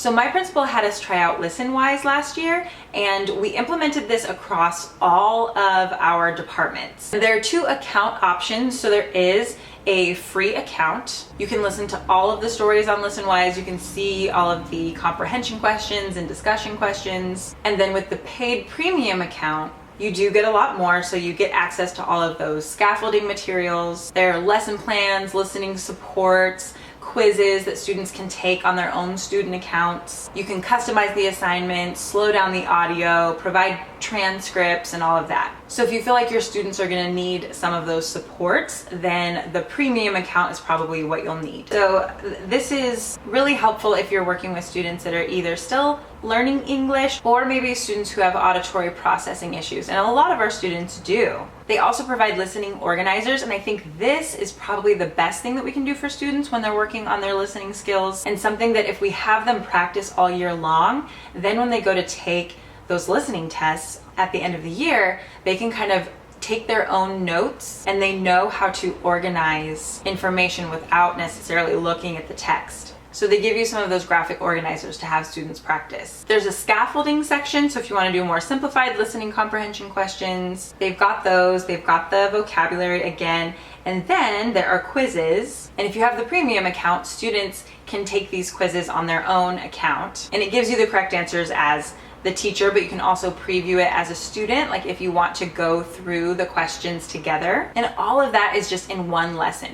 So my principal had us try out Listenwise last year, and we implemented this across all of our departments. There are 2 account options. So there is a free account. You can listen to all of the stories on Listenwise. You can see all of the comprehension questions and discussion questions. And then with the paid premium account, you do get a lot more. So you get access to all of those scaffolding materials. There are lesson plans, listening supports, quizzes that students can take on their own student accounts. You can customize the assignments, slow down the audio, provide transcripts, and all of that. So if you feel like your students are going to need some of those supports, then the premium account is probably what you'll need. So this is really helpful if you're working with students that are either still learning English or maybe students who have auditory processing issues. And a lot of our students do. They also provide listening organizers, and I think this is probably the best thing that we can do for students when they're working on their listening skills, and something that if we have them practice all year long, then when they go to take those listening tests at the end of the year, they can kind of take their own notes and they know how to organize information without necessarily looking at the text. So they give you some of those graphic organizers to have students practice. There's a scaffolding section, so if you want to do more simplified listening comprehension questions, they've got those. They've got the vocabulary again. And then there are quizzes. And if you have the premium account, students can take these quizzes on their own account. And it gives you the correct answers as the teacher, but you can also preview it as a student, like if you want to go through the questions together. And all of that is just in one lesson.